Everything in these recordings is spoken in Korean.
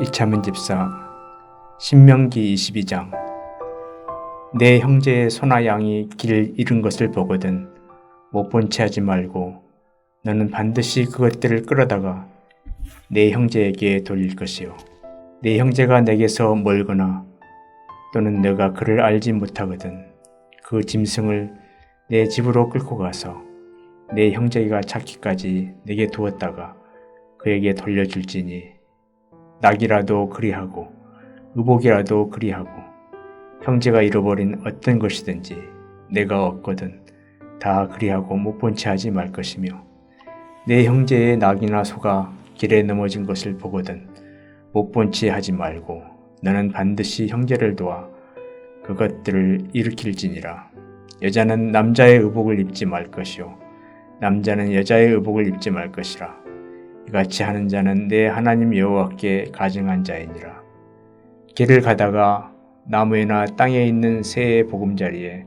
이차문 집사 신명기 22장. 내 형제의 소나 양이 길 잃은 것을 보거든 못 본 채 하지 말고 너는 반드시 그것들을 끌어다가 내 형제에게 돌릴 것이요. 내 형제가 내게서 멀거나 또는 내가 그를 알지 못하거든 그 짐승을 내 집으로 끌고 가서 내 형제가 찾기까지 내게 두었다가 그에게 돌려줄지니 낙이라도 그리하고 의복이라도 그리하고 형제가 잃어버린 어떤 것이든지 내가 얻거든 다 그리하고 못 본 채 하지 말 것이며 내 형제의 낙이나 소가 길에 넘어진 것을 보거든 못 본 채 하지 말고 너는 반드시 형제를 도와 그것들을 일으킬지니라. 여자는 남자의 의복을 입지 말 것이요 남자는 여자의 의복을 입지 말 것이라. 이같이 하는 자는 내 하나님 여호와께 가증한 자이니라. 길을 가다가 나무에나 땅에 있는 새의 보금자리에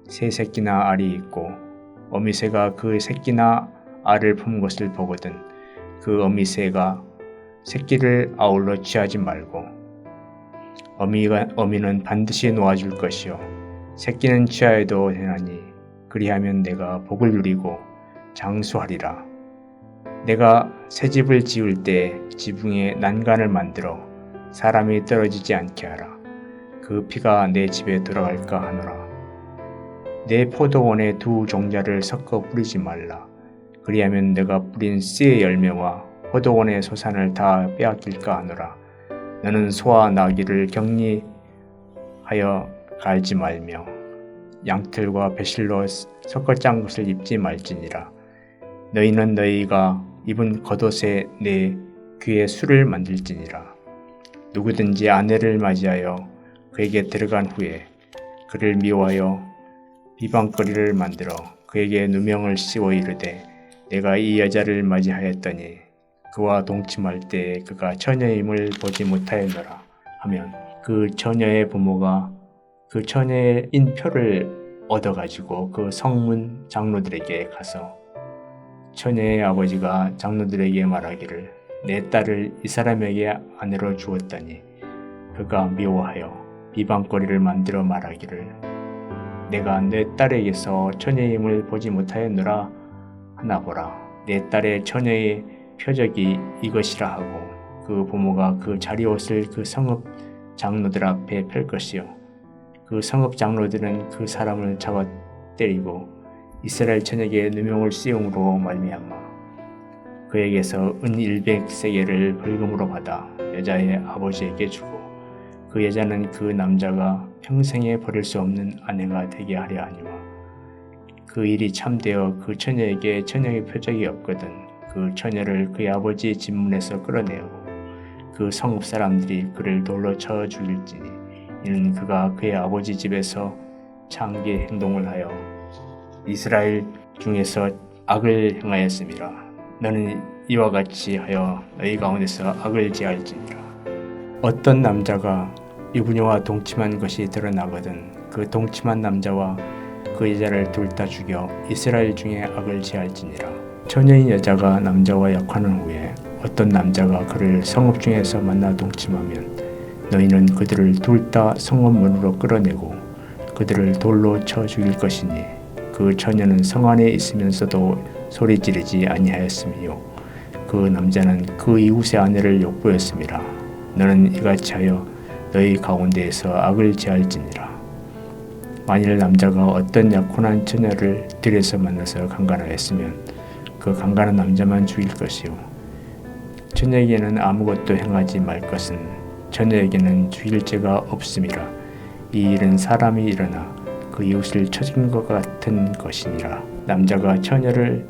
새 새끼나 알이 있고 어미새가 그 새끼나 알을 품 것을 보거든 그 어미새가 새끼를 아울러 취하지 말고 어미는 반드시 놓아줄 것이요 새끼는 취하여도 되나니 그리하면 내가 복을 누리고 장수하리라. 내가 새 집을 지을 때 지붕에 난간을 만들어 사람이 떨어지지 않게 하라. 그 피가 내 집에 돌아갈까 하노라. 내 포도원에 두 종자를 섞어 뿌리지 말라. 그리하면 내가 뿌린 씨의 열매와 포도원의 소산을 다 빼앗길까 하노라. 너는 소와 나귀를 격리하여 갈지 말며 양털과 배실로 섞어 짠 것을 입지 말지니라. 너희는 너희가 입은 겉옷에 내 귀에 술을 만들지니라. 누구든지 아내를 맞이하여 그에게 들어간 후에 그를 미워하여 비방거리를 만들어 그에게 누명을 씌워 이르되 내가 이 여자를 맞이하였더니 그와 동침할 때에 그가 처녀임을 보지 못하였노라 하면 그 처녀의 부모가 그 처녀의 인표를 얻어가지고 그 성문 장로들에게 가서 처녀의 아버지가 장로들에게 말하기를 내 딸을 이 사람에게 아내로 주었더니 그가 미워하여 비방거리를 만들어 말하기를 내가 내 딸에게서 처녀임을 보지 못하였노라 하나 보라. 내 딸의 처녀의 표적이 이것이라 하고 그 부모가 그 자리옷을 그 성읍 장로들 앞에 펼 것이요 그 성읍 장로들은 그 사람을 잡아 때리고 이스라엘 처녀에게 누명을 씌움으로 말미암아 그에게서 은 100세겔을 벌금으로 받아 여자의 아버지에게 주고 그 여자는 그 남자가 평생에 버릴 수 없는 아내가 되게 하려 하니와 그 일이 참되어 그 처녀에게 처녀의 표적이 없거든 그 처녀를 그의 아버지 집 문에서 끌어내고 그 성읍 사람들이 그를 돌로 쳐 죽일지니 이는 그가 그의 아버지 집에서 창기 행동을 하여 이스라엘 중에서 악을 행하였음이라. 너는 이와 같이 하여 너희 가운데서 악을 제할지니라. 어떤 남자가 유부녀와 동침한 것이 드러나거든 그 동침한 남자와 그 여자를 둘 다 죽여 이스라엘 중에 악을 제할지니라. 처녀인 여자가 남자와 약혼한 후에 어떤 남자가 그를 성읍 중에서 만나 동침하면 너희는 그들을 둘 다 성읍 문으로 끌어내고 그들을 돌로 쳐 죽일 것이니 그 처녀는 성 안에 있으면서도 소리 지르지 아니하였으며 그 남자는 그 이웃의 아내를 욕보였음이라. 너는 이같이 하여 너희 가운데에서 악을 제할지니라. 만일 남자가 어떤 약혼한 처녀를 들에서 만나서 강간하였으면 그 강간한 남자만 죽일 것이요 처녀에게는 아무것도 행하지 말 것은 처녀에게는 죽일 죄가 없음이라. 이 일은 사람이 일어나 그 이웃을 쳐 죽인 것 같은 것이니라. 남자가 처녀를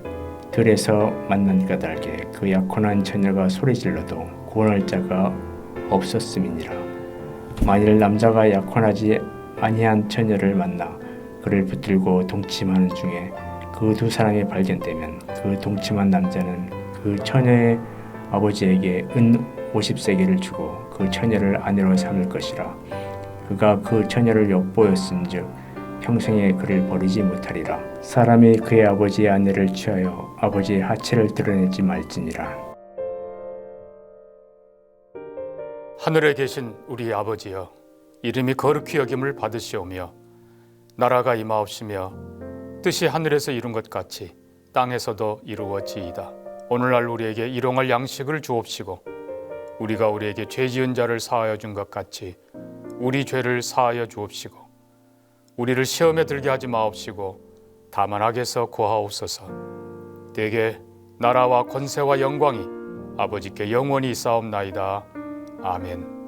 들에서 만난 까닭에 그 약혼한 처녀가 소리질러도 구원할 자가 없었음이니라. 만일 남자가 약혼하지 아니한 처녀를 만나 그를 붙들고 동침하는 중에 그 두 사람이 발견되면 그 동침한 남자는 그 처녀의 아버지에게 은 50세겔을 주고 그 처녀를 아내로 삼을 것이라. 그가 그 처녀를 욕보였은즉 평생에 그를 버리지 못하리라. 사람이 그의 아버지의 아내를 취하여 아버지의 하체를 드러내지 말지니라. 하늘에 계신 우리 아버지여, 이름이 거룩히 여김을 받으시오며 나라가 임하옵시며 뜻이 하늘에서 이룬 것 같이 땅에서도 이루어지이다. 오늘날 우리에게 일용할 양식을 주옵시고 우리가 우리에게 죄 지은 자를 사하여 준 것 같이 우리 죄를 사하여 주옵시고 우리를 시험에 들게 하지 마옵시고 다만 악에서 구하옵소서. 대개 나라와 권세와 영광이 아버지께 영원히 있사옵나이다. 아멘.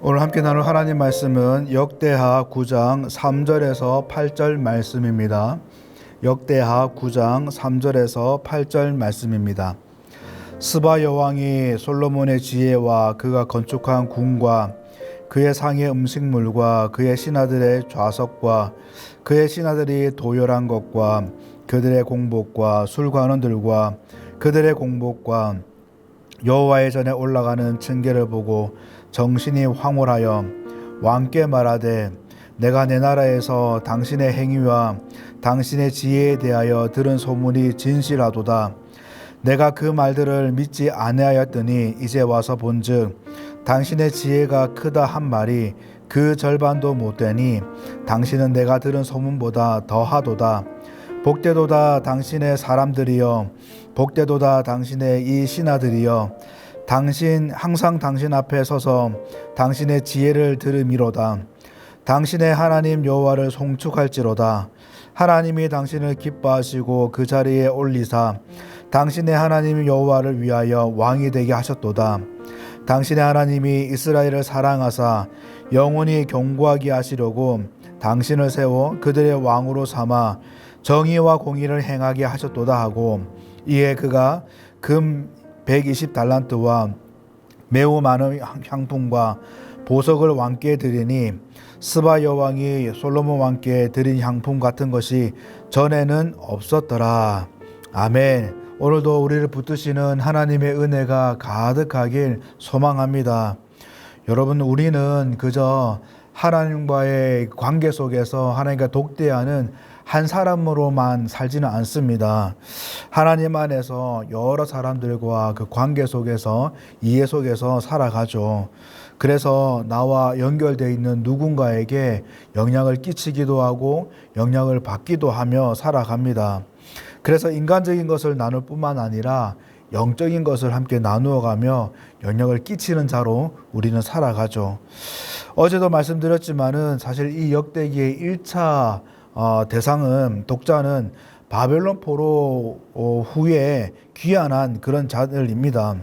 오늘 함께 나눌 하나님 말씀은 역대하 9장 3절에서 8절 말씀입니다. 역대하 9장 3절에서 8절 말씀입니다. 스바 여왕이 솔로몬의 지혜와 그가 건축한 궁과 그의 상의 음식물과 그의 신하들의 좌석과 그의 신하들이 도열한 것과 그들의 공복과 술관원들과 그들의 공복과 여호와의 전에 올라가는 층계를 보고 정신이 황홀하여 왕께 말하되 내가 내 나라에서 당신의 행위와 당신의 지혜에 대하여 들은 소문이 진실하도다. 내가 그 말들을 믿지 아니하였더니 이제 와서 본즉 당신의 지혜가 크다 한 말이 그 절반도 못되니 당신은 내가 들은 소문보다 더하도다. 복되도다 당신의 사람들이여, 복되도다 당신의 이 신하들이여, 항상 당신 앞에 서서 당신의 지혜를 들음이로다. 당신의 하나님 여호와를 송축할지로다. 하나님이 당신을 기뻐하시고 그 자리에 올리사 당신의 하나님 여호와를 위하여 왕이 되게 하셨도다. 당신의 하나님이 이스라엘을 사랑하사 영원히 경고하게 하시려고 당신을 세워 그들의 왕으로 삼아 정의와 공의를 행하게 하셨도다 하고, 이에 그가 금 120달란트와 매우 많은 향품과 보석을 왕께 드리니 스바 여왕이 솔로몬 왕께 드린 향품 같은 것이 전에는 없었더라. 아멘. 오늘도 우리를 붙드시는 하나님의 은혜가 가득하길 소망합니다. 여러분, 우리는 그저 하나님과의 관계 속에서 하나님과 독대하는 한 사람으로만 살지는 않습니다. 하나님 안에서 여러 사람들과 그 관계 속에서 이해 속에서 살아가죠. 그래서 나와 연결되어 있는 누군가에게 영향을 끼치기도 하고 영향을 받기도 하며 살아갑니다. 그래서 인간적인 것을 나눌 뿐만 아니라 영적인 것을 함께 나누어 가며 영향을 끼치는 자로 우리는 살아가죠. 어제도 말씀드렸지만은 사실 이 역대기의 1차 대상은 독자는 바벨론 포로 후에 귀환한 그런 자들입니다.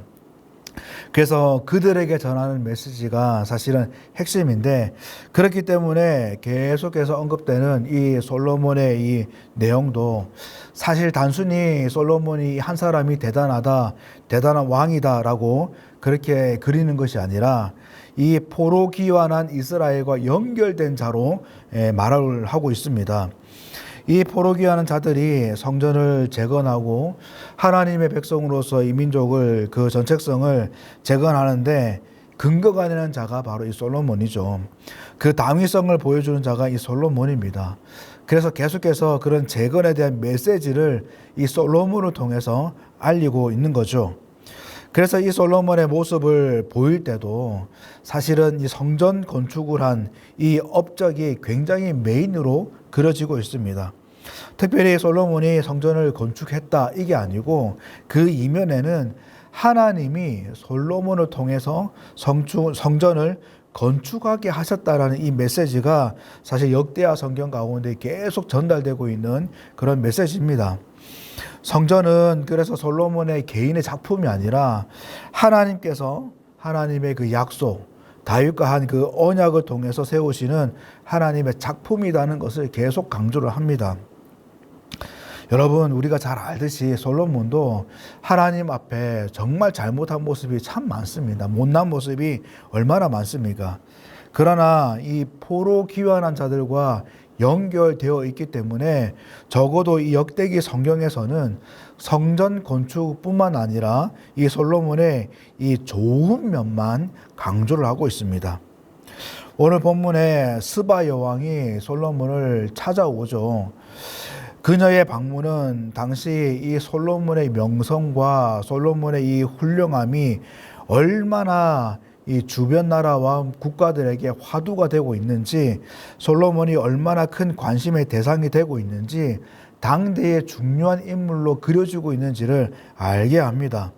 그래서 그들에게 전하는 메시지가 사실은 핵심인데, 그렇기 때문에 계속해서 언급되는 이 솔로몬의 이 내용도 사실 단순히 솔로몬이 한 사람이 대단하다, 대단한 왕이다라고 그렇게 그리는 것이 아니라 이 포로 귀환한 이스라엘과 연결된 자로 말을 하고 있습니다. 이 포로 귀환한 자들이 성전을 재건하고 하나님의 백성으로서 이 민족을, 그 전책성을 재건하는데 근거가 되는 자가 바로 이 솔로몬이죠. 그 당위성을 보여주는 자가 이 솔로몬입니다. 그래서 계속해서 그런 재건에 대한 메시지를 이 솔로몬을 통해서 알리고 있는 거죠. 그래서 이 솔로몬의 모습을 보일 때도 사실은 이 성전 건축을 한 이 업적이 굉장히 메인으로 그려지고 있습니다. 특별히 솔로몬이 성전을 건축했다 이게 아니고 그 이면에는 하나님이 솔로몬을 통해서 성전을 건축하게 하셨다라는 이 메시지가 사실 역대하 성경 가운데 계속 전달되고 있는 그런 메시지입니다. 성전은 그래서 솔로몬의 개인의 작품이 아니라 하나님께서 하나님의 그 약속, 다윗과 한 그 언약을 통해서 세우시는 하나님의 작품이라는 것을 계속 강조를 합니다. 여러분, 우리가 잘 알듯이 솔로몬도 하나님 앞에 정말 잘못한 모습이 참 많습니다. 못난 모습이 얼마나 많습니까? 그러나 이 포로 귀환한 자들과 연결되어 있기 때문에 적어도 이 역대기 성경에서는 성전 건축뿐만 아니라 이 솔로몬의 이 좋은 면만 강조를 하고 있습니다. 오늘 본문에 스바 여왕이 솔로몬을 찾아오죠. 그녀의 방문은 당시 이 솔로몬의 명성과 솔로몬의 이 훌륭함이 얼마나 이 주변 나라와 국가들에게 화두가 되고 있는지, 솔로몬이 얼마나 큰 관심의 대상이 되고 있는지, 당대의 중요한 인물로 그려지고 있는지를 알게 합니다.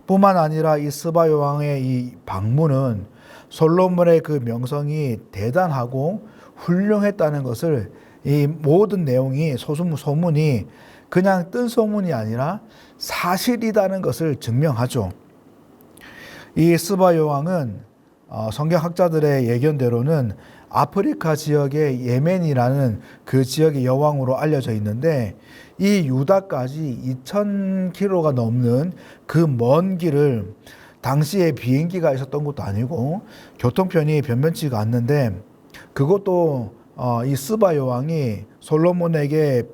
뿐만 아니라 이 스바 여왕의 이 방문은 솔로몬의 그 명성이 대단하고 훌륭했다는 것을, 이 모든 내용이 소문이 그냥 뜬 소문이 아니라 사실이라는 것을 증명하죠. 이 스바 여왕은 성경학자들의 예견대로는 아프리카 지역의 예멘이라는 그 지역의 여왕으로 알려져 있는데, 이 유다까지 2000km가 넘는 그 먼 길을 당시에 비행기가 있었던 것도 아니고 교통편이 변변치가 않는데, 그것도 이 스바 여왕이 솔로몬에게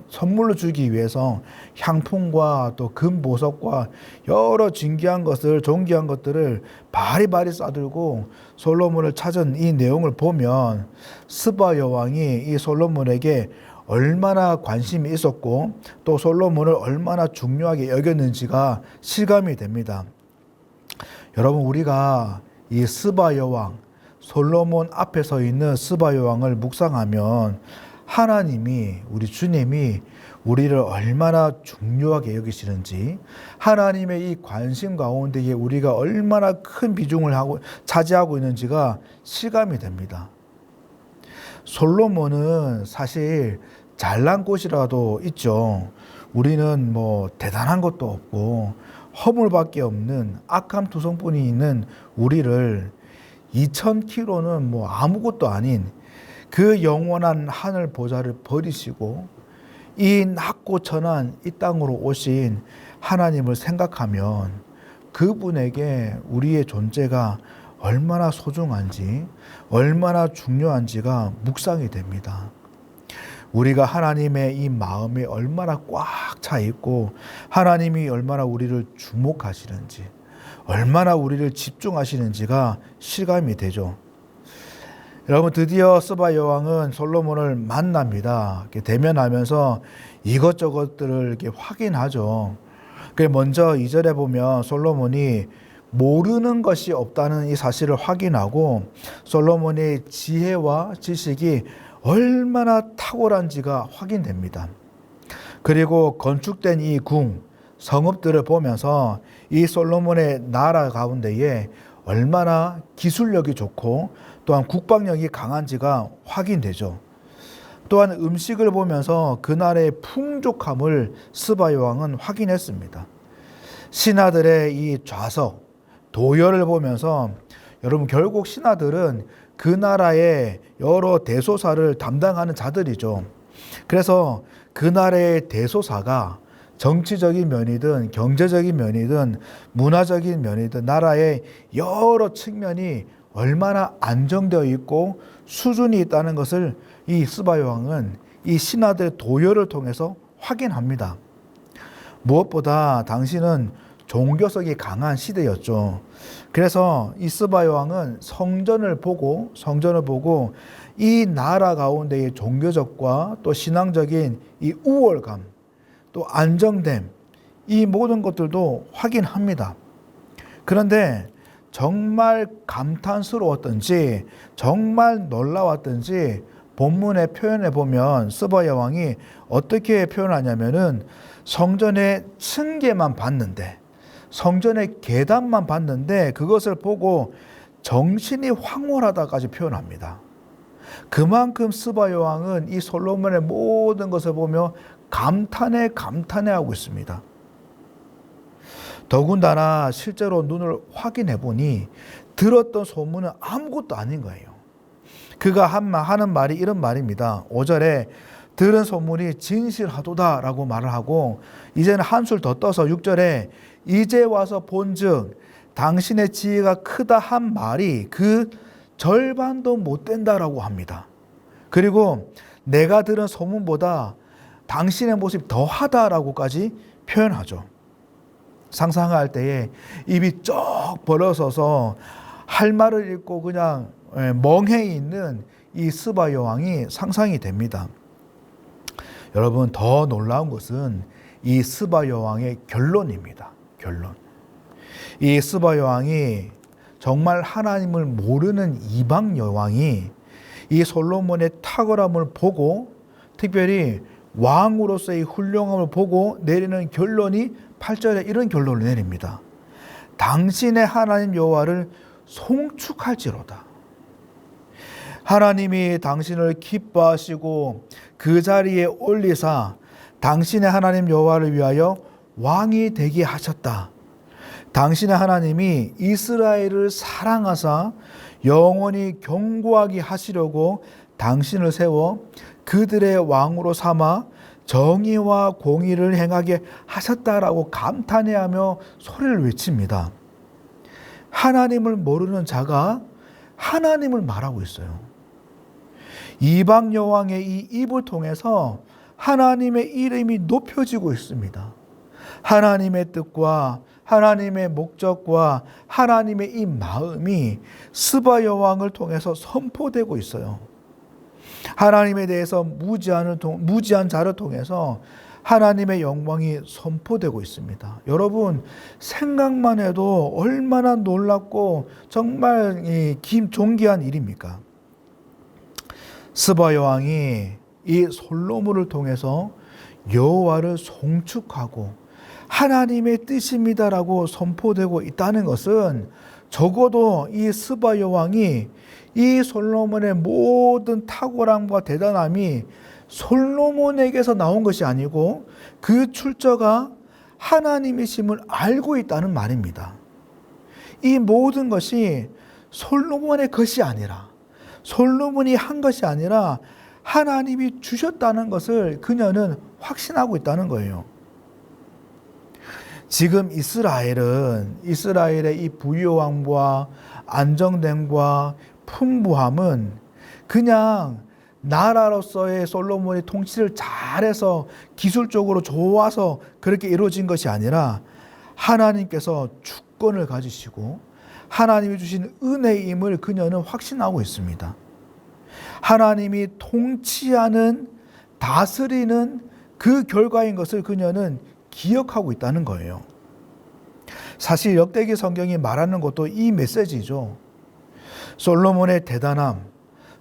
선물로 주기 위해서 향품과 또 금보석과 여러 존귀한 것들을 바리바리 싸들고 솔로몬을 찾은 이 내용을 보면 스바 여왕이 이 솔로몬에게 얼마나 관심이 있었고 또 솔로몬을 얼마나 중요하게 여겼는지가 실감이 됩니다. 여러분, 우리가 이 스바 여왕, 솔로몬 앞에 서 있는 스바 여왕을 묵상하면 하나님이, 우리 주님이 우리를 얼마나 중요하게 여기시는지, 하나님의 이 관심 가운데에 우리가 얼마나 큰 비중을 차지하고 있는지가 실감이 됩니다. 솔로몬은 사실 잘난 곳이라도 있죠. 우리는 뭐 대단한 것도 없고 허물밖에 없는 악함 투성뿐이 있는 우리를 2000km는 뭐 아무것도 아닌 그 영원한 하늘 보좌를 버리시고 이 낮고 천한 이 땅으로 오신 하나님을 생각하면 그분에게 우리의 존재가 얼마나 소중한지, 얼마나 중요한지가 묵상이 됩니다. 우리가 하나님의 이 마음에 얼마나 꽉 차 있고 하나님이 얼마나 우리를 주목하시는지, 얼마나 우리를 집중하시는지가 실감이 되죠. 여러분, 드디어 스바 여왕은 솔로몬을 만납니다. 이렇게 대면하면서 이것저것들을 이렇게 확인하죠. 먼저 2절에 보면 솔로몬이 모르는 것이 없다는 이 사실을 확인하고 솔로몬의 지혜와 지식이 얼마나 탁월한지가 확인됩니다. 그리고 건축된 이 성읍들을 보면서 이 솔로몬의 나라 가운데에 얼마나 기술력이 좋고 또한 국방력이 강한지가 확인되죠. 또한 음식을 보면서 그 나라의 풍족함을 스바 여왕은 확인했습니다. 신하들의 이 좌석, 도열을 보면서 여러분, 결국 신하들은 그 나라의 여러 대소사를 담당하는 자들이죠. 그래서 그 나라의 대소사가 정치적인 면이든 경제적인 면이든 문화적인 면이든 나라의 여러 측면이 얼마나 안정되어 있고 수준이 있다는 것을 이 스바 여왕은 이 신하들의 도열을 통해서 확인합니다. 무엇보다 당시는 종교성이 강한 시대였죠. 그래서 이 스바 여왕은 성전을 보고 이 나라 가운데의 종교적과 또 신앙적인 이 우월감, 또 안정됨, 이 모든 것들도 확인합니다. 그런데 정말 감탄스러웠던지 정말 놀라웠던지 본문의 표현에 보면 스바 여왕이 어떻게 표현하냐면은 성전의 층계만 봤는데, 성전의 계단만 봤는데 그것을 보고 정신이 황홀하다까지 표현합니다. 그만큼 스바 여왕은 이 솔로몬의 모든 것을 보며 감탄하고 있습니다. 더군다나 실제로 눈을 확인해 보니 들었던 소문은 아무것도 아닌 거예요. 그가 하는 말이 이런 말입니다. 5절에 들은 소문이 진실하도다라고 말을 하고, 이제는 한술 더 떠서 6절에 이제 와서 본즉 당신의 지혜가 크다 한 말이 그 절반도 못 된다라고 합니다. 그리고 내가 들은 소문보다 당신의 모습이 더하다라고까지 표현하죠. 상상할 때에 입이 쩍 벌어서서 할 말을 잃고 그냥 멍해 있는 이 스바 여왕이 상상이 됩니다. 여러분, 더 놀라운 것은 이 스바 여왕의 결론입니다. 결론. 이 스바 여왕이 정말 하나님을 모르는 이방 여왕이 이 솔로몬의 탁월함을 보고, 특별히 왕으로서의 훌륭함을 보고 내리는 결론이 8절에 이런 결론을 내립니다. 당신의 하나님 여호와를 송축할지로다. 하나님이 당신을 기뻐하시고 그 자리에 올리사 당신의 하나님 여호와를 위하여 왕이 되게 하셨다. 당신의 하나님이 이스라엘을 사랑하사 영원히 견고하게 하시려고 당신을 세워 그들의 왕으로 삼아 정의와 공의를 행하게 하셨다라고 감탄해하며 소리를 외칩니다. 하나님을 모르는 자가 하나님을 말하고 있어요. 이방 여왕의 이 입을 통해서 하나님의 이름이 높여지고 있습니다. 하나님의 뜻과 하나님의 목적과 하나님의 이 마음이 스바 여왕을 통해서 선포되고 있어요. 하나님에 대해서 무지한 자를 통해서 하나님의 영광이 선포되고 있습니다. 여러분, 생각만 해도 얼마나 놀랍고 정말 존귀한 일입니까? 스바 여왕이 이 솔로몬을 통해서 여호와를 송축하고 하나님의 뜻입니다라고 선포되고 있다는 것은 적어도 이 스바 여왕이 이 솔로몬의 모든 탁월함과 대단함이 솔로몬에게서 나온 것이 아니고 그 출처가 하나님이심을 알고 있다는 말입니다. 이 모든 것이 솔로몬의 것이 아니라, 솔로몬이 한 것이 아니라 하나님이 주셨다는 것을 그녀는 확신하고 있다는 거예요. 지금 이스라엘의 이 부유함과 안정됨과 풍부함은 그냥 나라로서의 솔로몬이 통치를 잘해서 기술적으로 좋아서 그렇게 이루어진 것이 아니라 하나님께서 주권을 가지시고 하나님이 주신 은혜임을 그녀는 확신하고 있습니다. 하나님이 통치하는, 다스리는 그 결과인 것을 그녀는 기억하고 있다는 거예요. 사실 역대기 성경이 말하는 것도 이 메시지죠. 솔로몬의 대단함,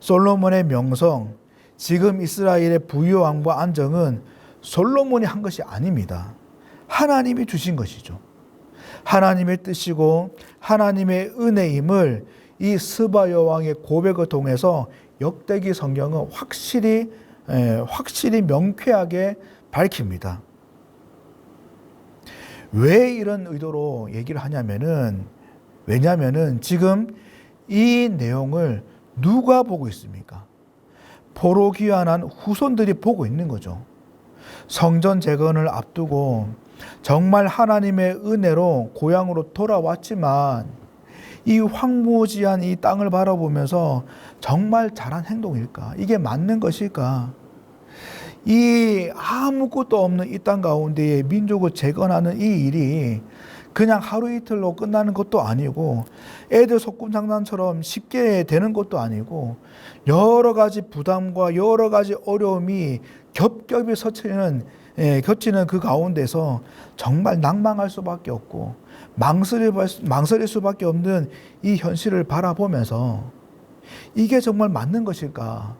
솔로몬의 명성, 지금 이스라엘의 부유함과 안정은 솔로몬이 한 것이 아닙니다. 하나님이 주신 것이죠. 하나님의 뜻이고 하나님의 은혜임을 이 스바 여왕의 고백을 통해서 역대기 성경은 확실히 명쾌하게 밝힙니다. 왜 이런 의도로 얘기를 하냐면은, 왜냐면은 지금 이 내용을 누가 보고 있습니까? 포로 귀환한 후손들이 보고 있는 거죠. 성전 재건을 앞두고 정말 하나님의 은혜로 고향으로 돌아왔지만 이 황무지한 이 땅을 바라보면서 정말 잘한 행동일까? 이게 맞는 것일까? 이 아무것도 없는 이 땅 가운데에 민족을 재건하는 이 일이 그냥 하루 이틀로 끝나는 것도 아니고 애들 소꿉 장난처럼 쉽게 되는 것도 아니고 여러 가지 부담과 여러 가지 어려움이 겹겹이 겹치는 그 가운데서 정말 낭망할 수밖에 없고 망설일 수밖에 없는 이 현실을 바라보면서 이게 정말 맞는 것일까?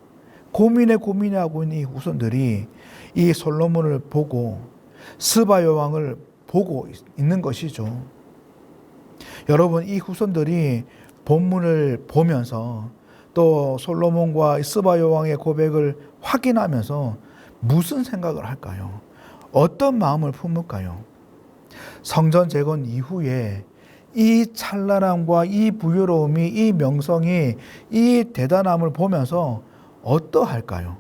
고민하고 있는 이 후손들이 이 솔로몬을 보고 스바 여왕을 보고 있는 것이죠. 여러분, 이 후손들이 본문을 보면서 또 솔로몬과 스바 여왕의 고백을 확인하면서 무슨 생각을 할까요? 어떤 마음을 품을까요? 성전 재건 이후에 이 찬란함과 이 부유로움이, 이 명성이, 이 대단함을 보면서 어떠할까요?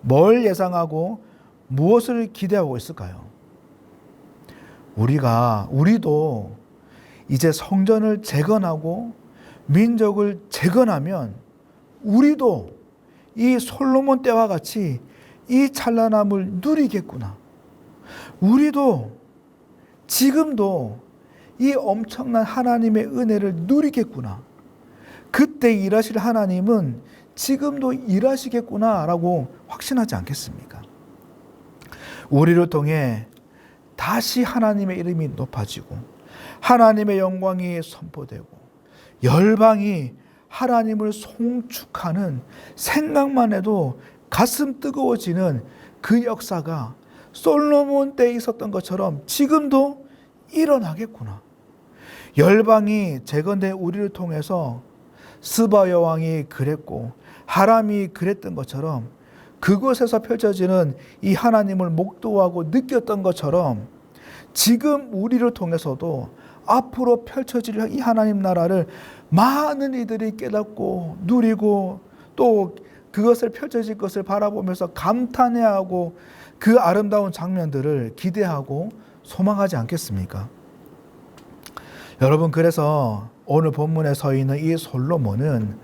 뭘 예상하고 무엇을 기대하고 있을까요? 우리도 이제 성전을 재건하고 민족을 재건하면 우리도 이 솔로몬 때와 같이 이 찬란함을 누리겠구나. 우리도 지금도 이 엄청난 하나님의 은혜를 누리겠구나. 그때 일하실 하나님은 지금도 일하시겠구나라고 확신하지 않겠습니까? 우리를 통해 다시 하나님의 이름이 높아지고 하나님의 영광이 선포되고 열방이 하나님을 송축하는 생각만 해도 가슴 뜨거워지는 그 역사가 솔로몬 때 있었던 것처럼 지금도 일어나겠구나. 열방이 재건된 우리를 통해서 스바 여왕이 그랬고 하람이 그랬던 것처럼 그곳에서 펼쳐지는 이 하나님을 목도하고 느꼈던 것처럼 지금 우리를 통해서도 앞으로 펼쳐질 이 하나님 나라를 많은 이들이 깨닫고 누리고 또 그것을 펼쳐질 것을 바라보면서 감탄해하고 그 아름다운 장면들을 기대하고 소망하지 않겠습니까? 여러분, 그래서 오늘 본문에 서 있는 이 솔로몬은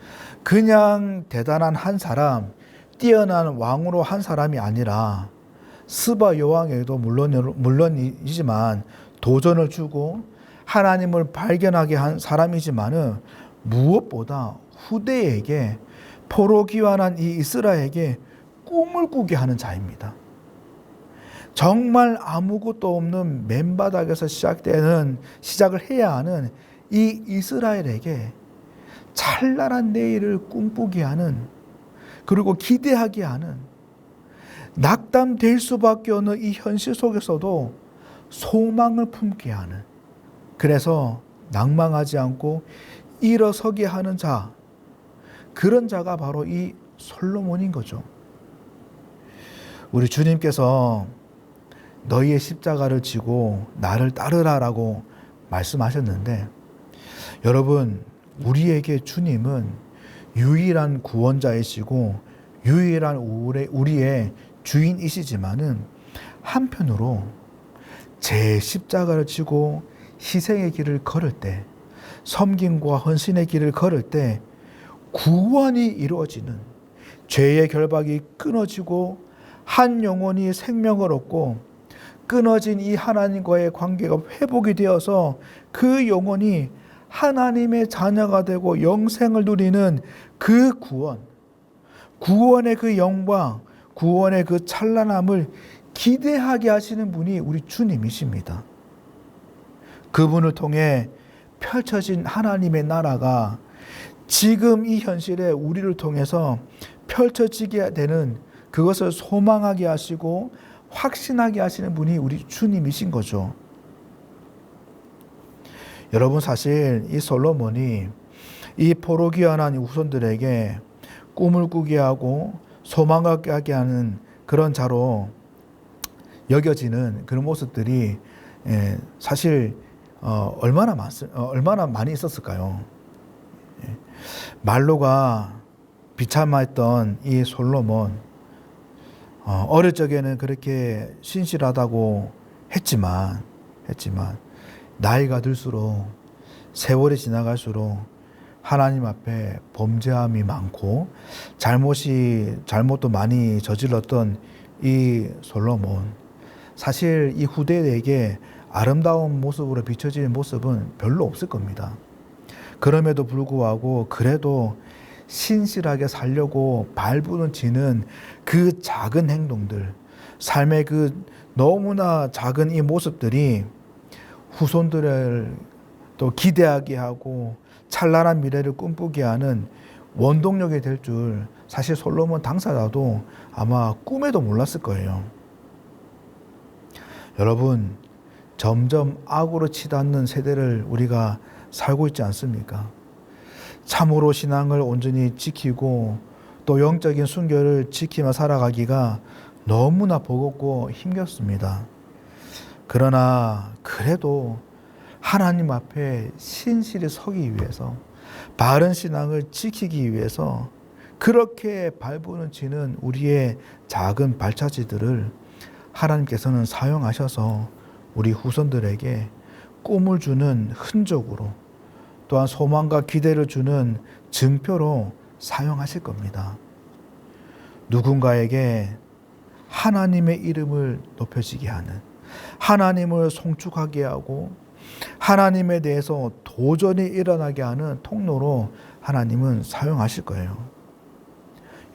그냥 대단한 한 사람, 뛰어난 왕으로 한 사람이 아니라 스바 여왕에게도 물론이지만 도전을 주고 하나님을 발견하게 한 사람이지만은 무엇보다 후대에게 포로 귀환한 이 이스라엘에게 꿈을 꾸게 하는 자입니다. 정말 아무것도 없는 맨바닥에서 시작을 해야 하는 이 이스라엘에게 찬란한 내일을 꿈꾸게 하는, 그리고 기대하게 하는, 낙담될 수밖에 없는 이 현실 속에서도 소망을 품게 하는, 그래서 낭망하지 않고 일어서게 하는 자, 그런 자가 바로 이 솔로몬인 거죠. 우리 주님께서 너희의 십자가를 지고 나를 따르라라고 말씀하셨는데, 여러분, 우리에게 주님은 유일한 구원자이시고 유일한 우리의 주인이시지만은 한편으로 제 십자가를 지고 희생의 길을 걸을 때, 섬김과 헌신의 길을 걸을 때 구원이 이루어지는, 죄의 결박이 끊어지고 한 영혼이 생명을 얻고 끊어진 이 하나님과의 관계가 회복이 되어서 그 영혼이 하나님의 자녀가 되고 영생을 누리는 그 구원, 구원의 그 영광, 구원의 그 찬란함을 기대하게 하시는 분이 우리 주님이십니다. 그분을 통해 펼쳐진 하나님의 나라가 지금 이 현실에 우리를 통해서 펼쳐지게 되는 그것을 소망하게 하시고 확신하게 하시는 분이 우리 주님이신 거죠. 여러분, 사실 이 솔로몬이 이 포로귀환한 후손들에게 꿈을 꾸게 하고 소망을 갖게 하는 그런 자로 여겨지는 그런 모습들이 사실 얼마나 많이 있었을까요? 말로가 비참했던 이 솔로몬, 어릴 적에는 그렇게 신실하다고 했지만 나이가 들수록 세월이 지나갈수록 하나님 앞에 범죄함이 많고 잘못도 많이 저질렀던 이 솔로몬, 사실 이 후대에게 아름다운 모습으로 비춰지는 모습은 별로 없을 겁니다. 그럼에도 불구하고 그래도 신실하게 살려고 발부는 그 작은 행동들, 삶의 그 너무나 작은 이 모습들이 후손들을 또 기대하게 하고 찬란한 미래를 꿈꾸게 하는 원동력이 될 줄 사실 솔로몬 당사자도 아마 꿈에도 몰랐을 거예요. 여러분, 점점 악으로 치닫는 세대를 우리가 살고 있지 않습니까? 참으로 신앙을 온전히 지키고 또 영적인 순결을 지키며 살아가기가 너무나 버겁고 힘겹습니다. 그러나 그래도 하나님 앞에 신실히 서기 위해서, 바른 신앙을 지키기 위해서 그렇게 발부는 우리의 작은 발자취들을 하나님께서는 사용하셔서 우리 후손들에게 꿈을 주는 흔적으로, 또한 소망과 기대를 주는 증표로 사용하실 겁니다. 누군가에게 하나님의 이름을 높여지게 하는, 하나님을 송축하게 하고 하나님에 대해서 도전이 일어나게 하는 통로로 하나님은 사용하실 거예요.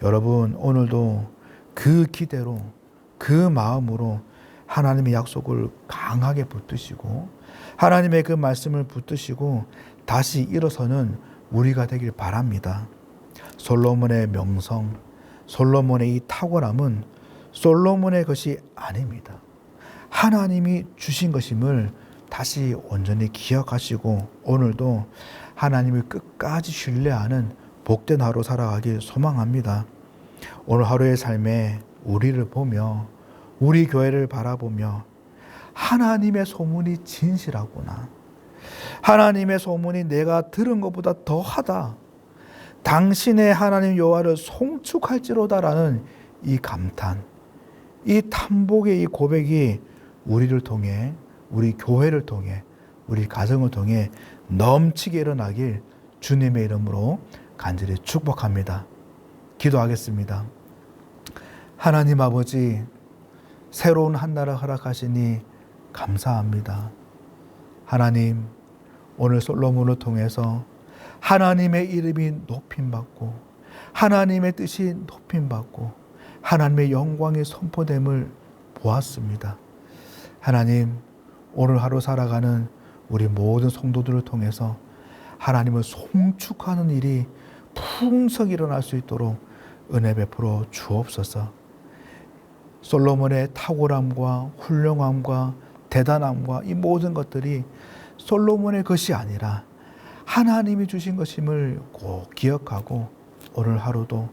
여러분, 오늘도 그 기대로, 그 마음으로 하나님의 약속을 강하게 붙드시고 하나님의 그 말씀을 붙드시고 다시 일어서는 우리가 되길 바랍니다. 솔로몬의 명성, 솔로몬의 이 탁월함은 솔로몬의 것이 아닙니다. 하나님이 주신 것임을 다시 온전히 기억하시고 오늘도 하나님을 끝까지 신뢰하는 복된 하루 살아가길 소망합니다. 오늘 하루의 삶에 우리를 보며, 우리 교회를 바라보며 하나님의 소문이 진실하구나, 하나님의 소문이 내가 들은 것보다 더하다, 당신의 하나님 여호와를 송축할지로다라는 이 감탄, 이 탐복의 이 고백이 우리를 통해, 우리 교회를 통해, 우리 가정을 통해 넘치게 일어나길 주님의 이름으로 간절히 축복합니다. 기도하겠습니다. 하나님 아버지, 새로운 한 날을 허락하시니 감사합니다. 하나님, 오늘 솔로몬을 통해서 하나님의 이름이 높임받고 하나님의 뜻이 높임받고 하나님의 영광이 선포됨을 보았습니다. 하나님, 오늘 하루 살아가는 우리 모든 성도들을 통해서 하나님을 송축하는 일이 풍성히 일어날 수 있도록 은혜 베풀어 주옵소서. 솔로몬의 탁월함과 훌륭함과 대단함과 이 모든 것들이 솔로몬의 것이 아니라 하나님이 주신 것임을 꼭 기억하고 오늘 하루도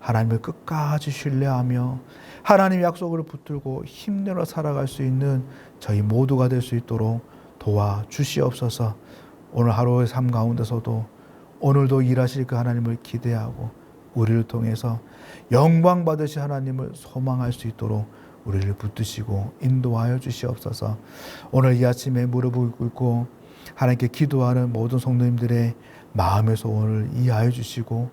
하나님을 끝까지 신뢰하며 하나님의 약속을 붙들고 힘내어 살아갈 수 있는 저희 모두가 될 수 있도록 도와주시옵소서. 오늘 하루의 삶 가운데서도 오늘도 일하실 그 하나님을 기대하고 우리를 통해서 영광 받으실 하나님을 소망할 수 있도록 우리를 붙드시고 인도하여 주시옵소서. 오늘 이 아침에 무릎을 꿇고 하나님께 기도하는 모든 성도님들의 마음의 소원을 이해하여 주시고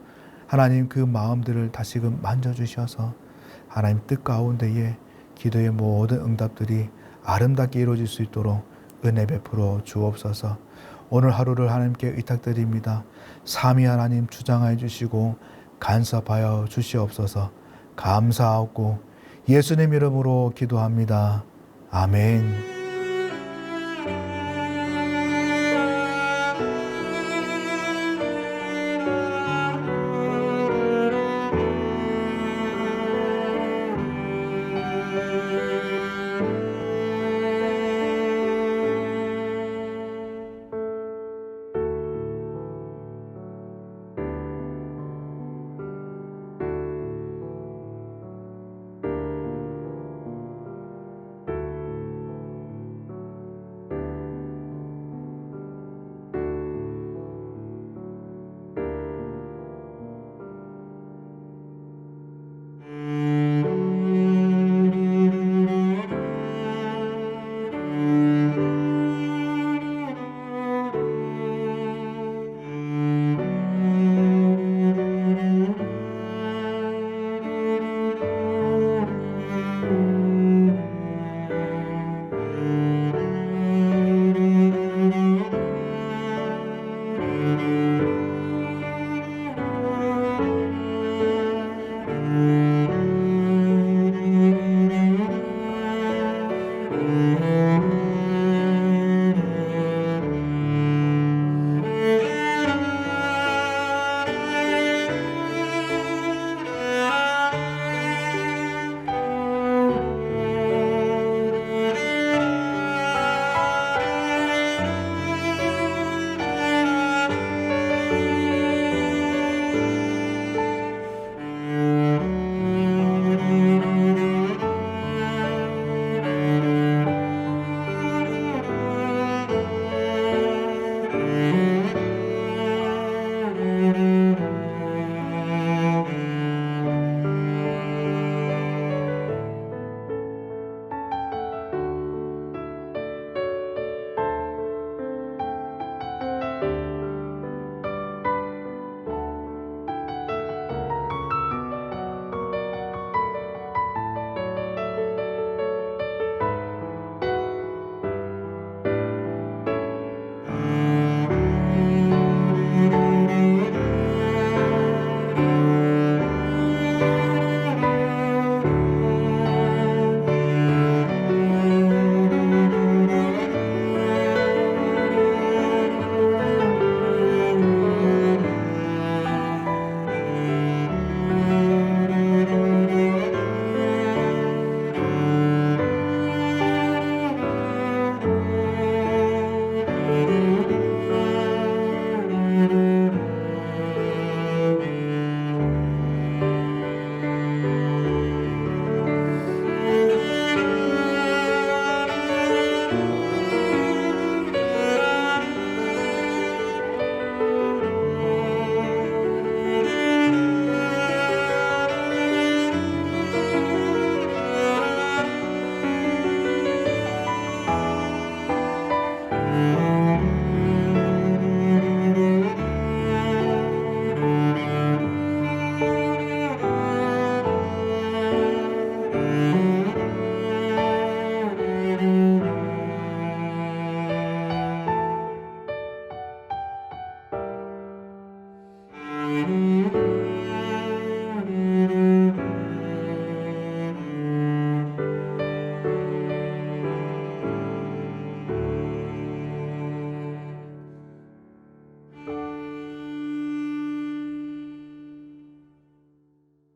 하나님 그 마음들을 다시금 만져주셔서 하나님 뜻 가운데에 기도의 모든 응답들이 아름답게 이루어질 수 있도록 은혜 베풀어 주옵소서. 오늘 하루를 하나님께 의탁드립니다. 삼위 하나님 주장하여 주시고 간섭하여 주시옵소서. 감사하고 예수님 이름으로 기도합니다. 아멘.